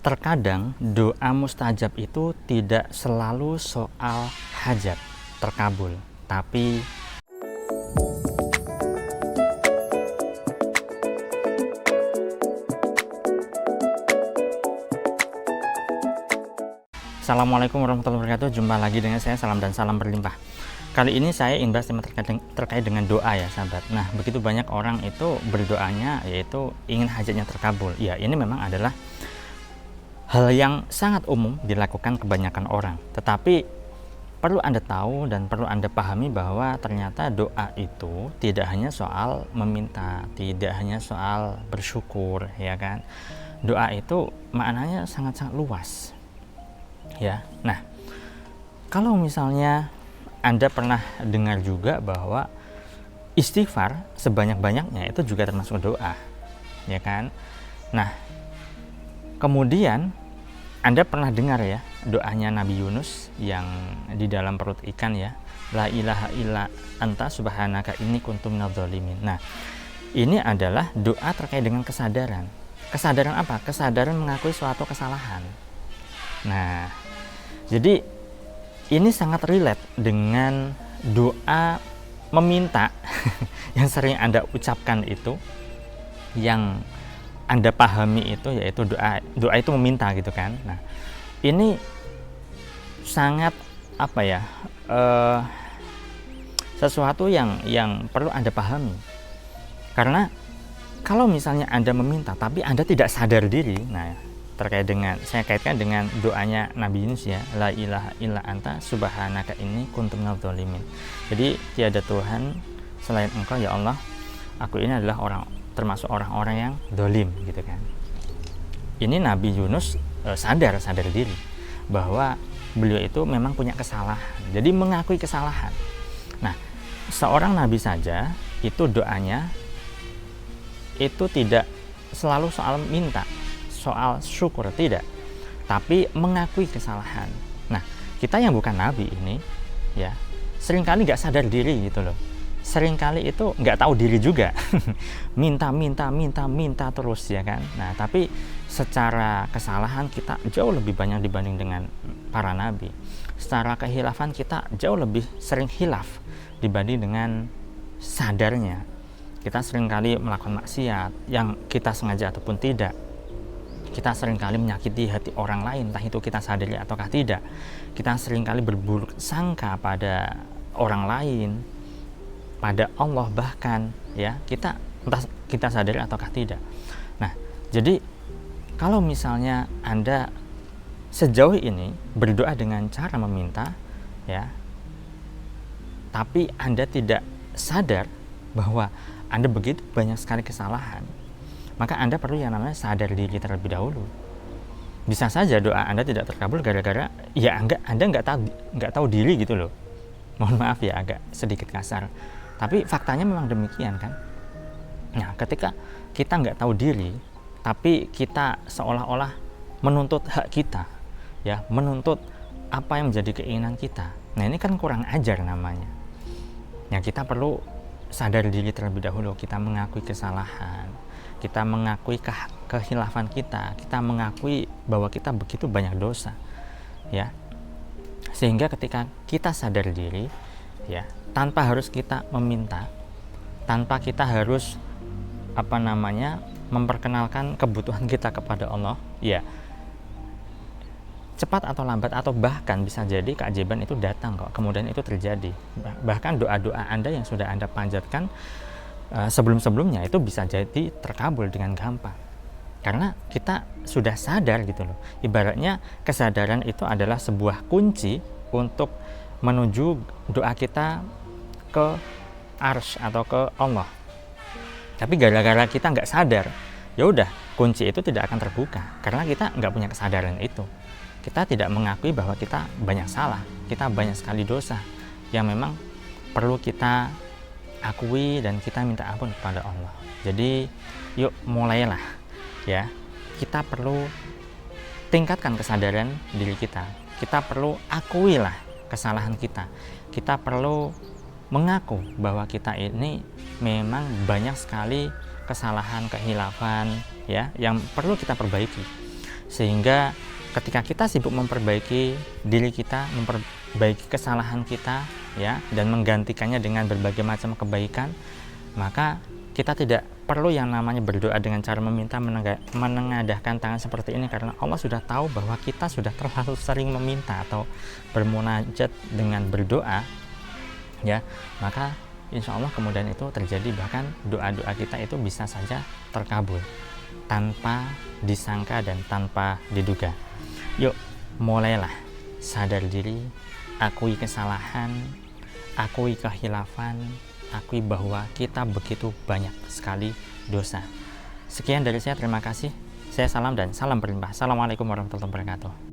Terkadang doa mustajab itu tidak selalu soal hajat terkabul, tapi Assalamualaikum warahmatullahi wabarakatuh. Jumpa lagi dengan saya, salam dan salam berlimpah. Kali ini saya ingin bahas tema terkait dengan doa ya sahabat. Nah, begitu banyak orang itu berdoanya yaitu ingin hajatnya terkabul. Ya, ini memang adalah hal yang sangat umum dilakukan kebanyakan orang. Tetapi perlu Anda tahu dan perlu Anda pahami bahwa ternyata doa itu tidak hanya soal meminta, tidak hanya soal bersyukur, ya kan. Doa itu maknanya sangat-sangat luas. Ya. Nah, kalau misalnya Anda pernah dengar juga bahwa istighfar sebanyak-banyaknya itu juga termasuk doa, ya kan? Nah, kemudian Anda pernah dengar ya doanya Nabi Yunus yang di dalam perut ikan ya, la ilaha illa anta subhanaka inni kuntu minadz dzalimin. Nah, ini adalah doa terkait dengan kesadaran. Kesadaran apa? Kesadaran mengakui suatu kesalahan. Nah, jadi ini sangat relate dengan doa meminta yang sering Anda ucapkan itu, yang Anda pahami itu yaitu doa itu meminta gitu kan. Nah, ini sangat apa ya, sesuatu yang perlu Anda pahami. Karena kalau misalnya Anda meminta tapi Anda tidak sadar diri, nah saya kaitkan dengan doanya Nabi Yunus ya, la ilaha illa anta subhanaka inni kuntu minadz dzalimin. Jadi tiada Tuhan selain Engkau ya Allah, aku ini adalah termasuk orang-orang yang dolim gitu kan. Ini Nabi Yunus sadar diri bahwa beliau itu memang punya kesalahan, jadi mengakui kesalahan. Nah, seorang nabi saja itu doanya itu tidak selalu soal minta, soal syukur, tidak, tapi mengakui kesalahan. Nah, kita yang bukan nabi ini ya seringkali nggak sadar diri gitu loh, seringkali itu nggak tahu diri juga minta terus ya kan. Nah, tapi secara kesalahan kita jauh lebih banyak dibanding dengan para nabi. Secara kehilafan kita jauh lebih sering hilaf dibanding dengan sadarnya. Kita seringkali melakukan maksiat yang kita sengaja ataupun tidak. Kita seringkali menyakiti hati orang lain, entah itu kita sadari ataukah tidak. Kita seringkali berburuk sangka pada orang lain, pada Allah bahkan ya, kita entah kita sadari ataukah tidak. Nah, jadi kalau misalnya Anda sejauh ini berdoa dengan cara meminta ya, tapi Anda tidak sadar bahwa Anda begitu banyak sekali kesalahan, maka Anda perlu yang namanya sadar diri terlebih dahulu. Bisa saja doa Anda tidak terkabul gara-gara ya Anda nggak tahu diri gitu loh. Mohon maaf ya agak sedikit kasar, tapi faktanya memang demikian kan. Nah, ketika kita nggak tahu diri, tapi kita seolah-olah menuntut hak kita, ya, menuntut apa yang menjadi keinginan kita. Nah, ini kan kurang ajar namanya. Ya, kita perlu sadar diri terlebih dahulu. Kita mengakui kesalahan, kita mengakui kehilafan kita mengakui bahwa kita begitu banyak dosa, ya. Sehingga ketika kita sadar diri, ya, tanpa harus kita meminta, tanpa kita harus memperkenalkan kebutuhan kita kepada Allah, ya, cepat atau lambat atau bahkan bisa jadi keajaiban itu datang kok, kemudian itu terjadi. Bahkan doa-doa Anda yang sudah Anda panjatkan sebelum-sebelumnya itu bisa jadi terkabul dengan gampang, karena kita sudah sadar gitu loh. Ibaratnya kesadaran itu adalah sebuah kunci untuk menuju doa kita ke arsy atau ke Allah. Tapi gara-gara kita nggak sadar, ya udah, kunci itu tidak akan terbuka karena kita nggak punya kesadaran itu. Kita tidak mengakui bahwa kita banyak salah, kita banyak sekali dosa yang memang perlu kita akui dan kita minta ampun kepada Allah. Jadi yuk mulailah ya, kita perlu tingkatkan kesadaran diri kita. Kita perlu akuilah kesalahan kita. Kita perlu mengaku bahwa kita ini memang banyak sekali kesalahan, kehilafan ya, yang perlu kita perbaiki. Sehingga ketika kita sibuk memperbaiki diri kita, memperbaiki kesalahan kita ya, dan menggantikannya dengan berbagai macam kebaikan, maka kita tidak perlu yang namanya berdoa dengan cara meminta menengadahkan tangan seperti ini, karena Allah sudah tahu bahwa kita sudah terlalu sering meminta atau bermunajat dengan berdoa ya, maka insya Allah kemudian itu terjadi, bahkan doa-doa kita itu bisa saja terkabul tanpa disangka dan tanpa diduga. Yuk mulailah sadar diri, akui kesalahan, akui kehilafan, akui bahwa kita begitu banyak sekali dosa. Sekian dari saya, terima kasih. Saya salam dan salam berlimpah. Assalamualaikum warahmatullahi wabarakatuh.